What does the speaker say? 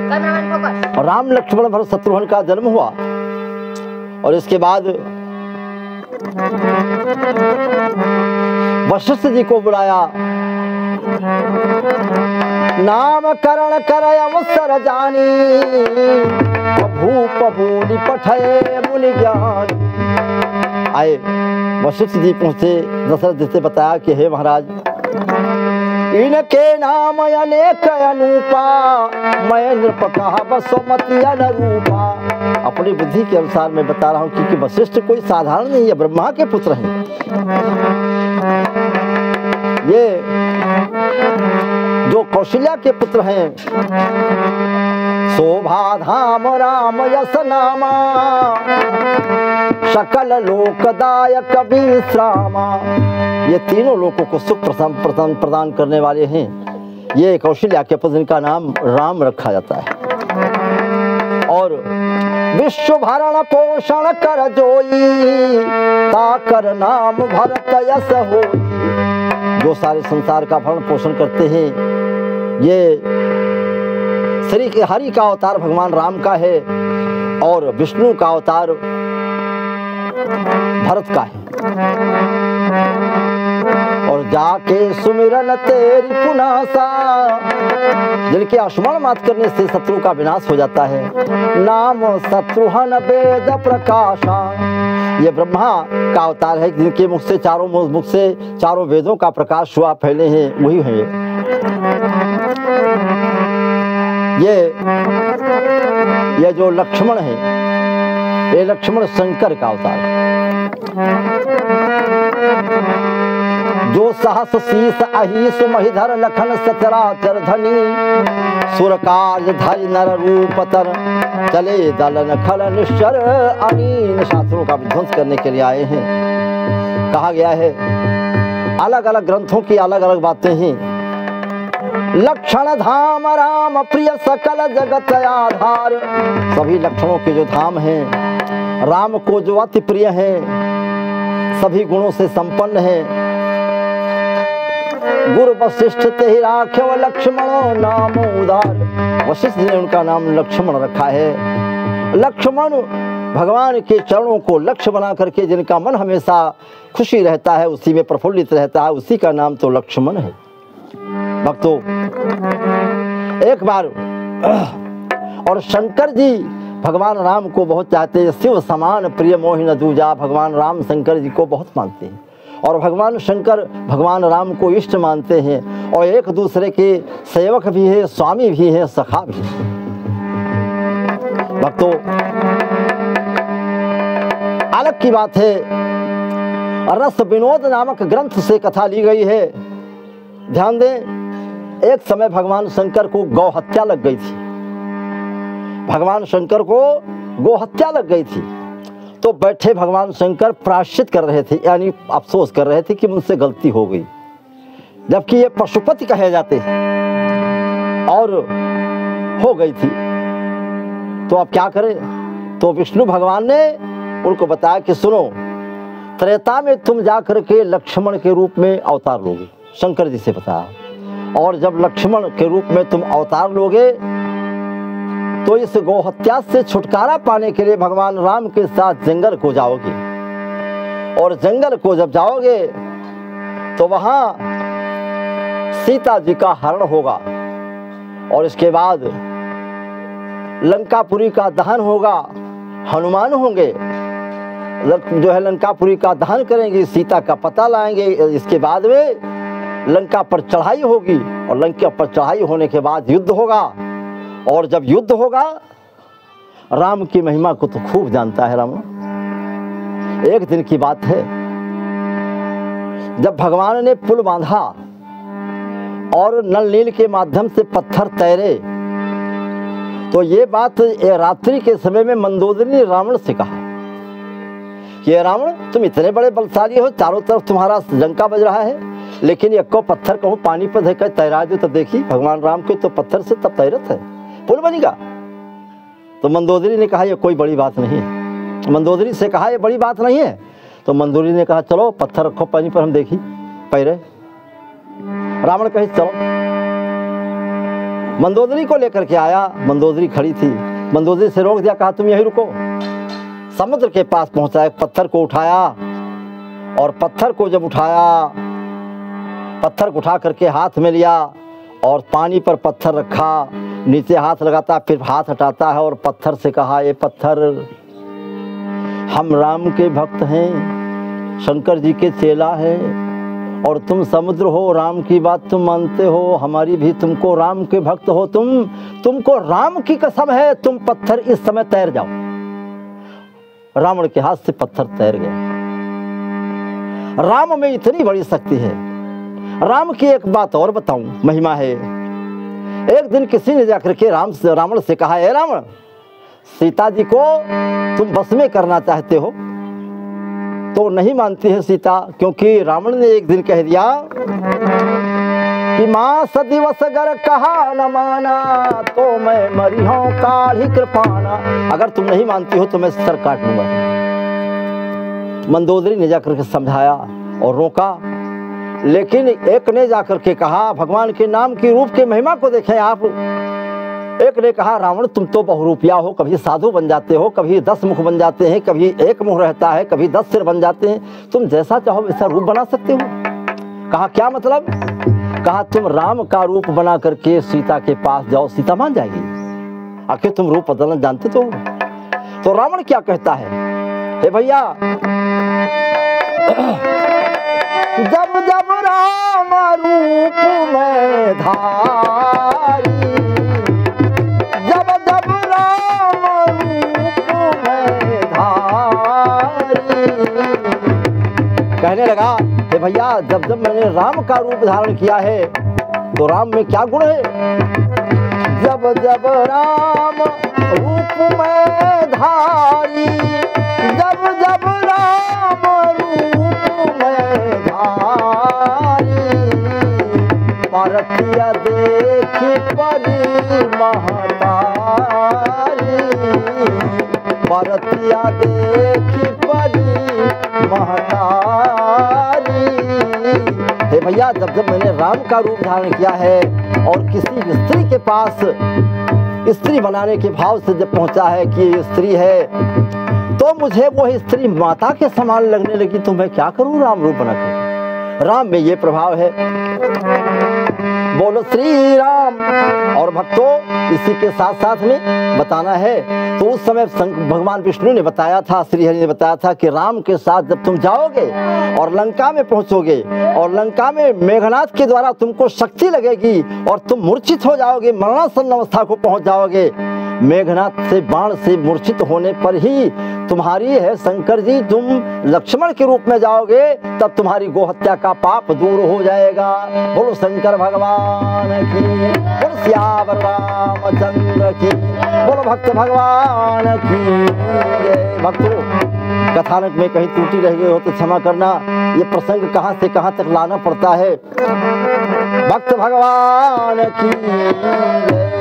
राम लक्ष्मण भरत शत्रुघ्न का जन्म हुआ। और इसके बाद वशिष्ठ जी को बुलाया। नामकरण कर अवसर जानी, भूप भूलि पठे मुनि ज्ञान। आए वशिष्ठ जी पहुंचे, दशरथ जी से बताया कि हे महाराज, इनके नाम अनेक अनूपा, मैं नृप कहा बसुमति अनुरूपा। अपनी बुद्धि के अनुसार मैं बता रहा हूँ कि वशिष्ठ कोई साधारण नहीं है, ब्रह्मा के पुत्र हैं। ये जो कौशल्या के पुत्र हैं, शोभा धाम राम यश नामा, सकल लोकदायक विश्रामा। ये तीनों लोगों को सुख प्रदान करने वाले हैं। ये कौशल्या के पुत्र, इनका नाम राम रखा जाता है। और विश्व भरण पोषण कर जोई, ताकर नाम भरत यश होई। जो सारे संसार का भरण पोषण करते हैं, ये श्री के हरि का अवतार भगवान राम का है और विष्णु का अवतार भरत का है। और जाके सुमिरन तेरी पुनः सा, जिनके स्मरण मात्र करने से शत्रु का विनाश हो जाता है। नाम शत्रुघ्न वेद प्रकाशा, ये ब्रह्मा का अवतार है, जिनके मुख से चारों वेदों का प्रकाश हुआ फैले हैं, वही है ये जो लक्ष्मण है, ये लक्ष्मण शंकर का अवतार है। जो सहस शीस अहिस महिधर लखन सचराचर धनी, सुर कार्य धरि नर रूप तर, चले दलन खल निश्चर अनीन। शास्त्रों का विध्वंस करने के लिए आए हैं। कहा गया है, अलग अलग ग्रंथों की अलग अलग बातें हैं। लक्षण धाम राम प्रिय सकल जगत आधार, सभी लक्षणों के जो धाम हैं, राम को जो अति प्रिय है, सभी गुणों से संपन्न है। गुरु वशिष्ठ ते राख्यो लक्ष्मणो नाम उदार, वशिष्ठ ने उनका नाम लक्ष्मण रखा है। लक्ष्मण भगवान के चरणों को लक्ष्य बना करके जिनका मन हमेशा खुशी रहता है, उसी में प्रफुल्लित रहता है, उसी का नाम तो लक्ष्मण है। भक्तों, एक बार और शंकर जी भगवान राम को बहुत चाहते हैं। शिव समान प्रिय मोहि न दूजा, भगवान राम शंकर जी को बहुत मानते हैं और भगवान शंकर भगवान राम को इष्ट मानते हैं और एक दूसरे के सेवक भी है, स्वामी भी है, सखा भी है। भक्तों, अलग की बात है, रस विनोद नामक ग्रंथ से कथा ली गई है। ध्यान दें, एक समय भगवान शंकर को गौ हत्या लग गई थी। भगवान शंकर को गौ हत्या लग गई थी, तो बैठे भगवान शंकर प्रायश्चित कर रहे थे, यानी अफसोस कर रहे थे कि मुझसे गलती हो गई, जबकि ये पशुपति कहे जाते हैं और हो गई थी। तो अब क्या करें? तो विष्णु भगवान ने उनको बताया कि सुनो, त्रेता में तुम जाकर के लक्ष्मण के रूप में अवतार लोगे। शंकर जी से बताया, और जब लक्ष्मण के रूप में तुम अवतार लोगे तो इस गौ हत्या से छुटकारा पाने के लिए भगवान राम के साथ जंगल को जाओगे। और जंगल को जब जाओगे तो वहां सीता जी का हरण होगा और इसके बाद लंकापुरी का दहन होगा। हनुमान होंगे जो है लंकापुरी का दहन करेंगे, सीता का पता लाएंगे। इसके बाद में लंका पर चढ़ाई होगी और लंका पर चढ़ाई होने के बाद युद्ध होगा। और जब युद्ध होगा, राम की महिमा को तो खूब जानता है राम। एक दिन की बात है, जब भगवान ने पुल बांधा और नल नील के माध्यम से पत्थर तैरे, तो ये बात रात्रि के समय में मंदोदरी ने रावण से कहा कि रावण, तुम इतने बड़े बलशाली हो, चारों तरफ तुम्हारा लंका बज रहा है, लेकिन एको पत्थर कहूँ पानी पर देकर तैरा दो तो देखी। भगवान राम के तो पत्थर से तब तैरत है, पुल बनेगा। तो मंदोदरी ने कहा ये कोई बड़ी बात नहीं है। मंदोदरी से कहा ये बड़ी बात नहीं है। तो मंदोदरी ने कहा चलो पत्थर रखो पानी पर, हम देखी पैरे। रावण कहे चलो। मंदोदरी को लेकर के आया। मंदोदरी खड़ी थी, मंदोदरी से रोक दिया, कहा तुम यहीं रुको। समुद्र के पास पहुंचा, एक पत्थर को उठाया और पत्थर को जब उठाया, पत्थर को उठा करके हाथ में लिया और पानी पर पत्थर रखा, नीचे हाथ लगाता, फिर हाथ हटाता है और पत्थर से कहा, ये पत्थर, हम राम के भक्त हैं, शंकर जी के चेला है और तुम समुद्र हो, राम की बात तुम मानते हो, हमारी भी, तुमको राम के भक्त हो तुमको राम की कसम है, तुम पत्थर इस समय तैर जाओ। रावण के हाथ से पत्थर तैर गया। राम में इतनी बड़ी शक्ति है। राम की एक बात और बताऊं, महिमा है। एक दिन किसी ने जाकर के रावण से कहा, हे रावण, सीता जी को तुम बस में करना चाहते हो? तो नहीं मानती है सीता, क्योंकि रावण ने एक दिन कह दिया कि मां सदिवस अगर कहा न माना तो मैं मरी हूं काढ़ी कृपाना। अगर तुम नहीं मानती हो तो मैं सर काट लूंगा। मंदोदरी ने जाकर के समझाया और रोका, लेकिन एक ने जाकर के कहा, भगवान के नाम की रूप की महिमा को देखें आप। एक ने कहा, रावण तुम तो बहुरूपिया हो, कभी साधु बन जाते हो, कभी 10 मुख बन जाते हैं, कभी एक मुंह रहता है, कभी 10 सिर बन जाते हैं, तुम जैसा चाहो वैसा रूप बना सकते हो। कहा क्या मतलब? कहा तुम राम का रूप बना करके सीता के पास जाओ, सीता मान जाएगी। आखिर तुम रूप बदलना जानते तो रावण क्या कहता है, हे भैया, जब जब राम रूप में धारी, जब जब राम रूप में धारी, कहने लगा, हे भैया, जब जब मैंने राम का रूप धारण किया है तो राम में क्या गुण है? जब जब राम रूप में धारी, जब जब राम रूप में धारी, परतिया देखी परी महतारी, परतिया देखी परी महतारी। हे भैया, जब जब मैंने राम का रूप धारण किया है और किसी स्त्री के पास स्त्री बनाने के भाव से जब पहुंचा है कि ये स्त्री है, तो मुझे वो स्त्री माता के समान लगने लगी, तो मैं क्या करूं राम रूप बनाकर? राम में ये प्रभाव है। बोलो श्री राम। और भक्तों, इसी के साथ साथ में बताना है, तो उस समय भगवान विष्णु ने बताया था, श्री हरि ने बताया था कि राम के साथ जब तुम जाओगे और लंका में पहुंचोगे और लंका में मेघनाथ के द्वारा तुमको शक्ति लगेगी और तुम मूर्छित हो जाओगे, मरणासन अवस्था को पहुंच जाओगे। मेघनाथ से बाण से मूर्छित होने पर ही तुम्हारी है शंकर जी, तुम लक्ष्मण के रूप में जाओगे, तब तुम्हारी गोहत्या का पाप दूर हो जाएगा। बोलो शंकर भगवान की, बोलो सियावर रामचंद्र की, बोलो भक्त भगवान की जय। भक्तों, कथानक में कहीं त्रुटि रह गई हो तो क्षमा करना, ये प्रसंग कहां से कहां तक लाना पड़ता है। भक्त भगवान की जय।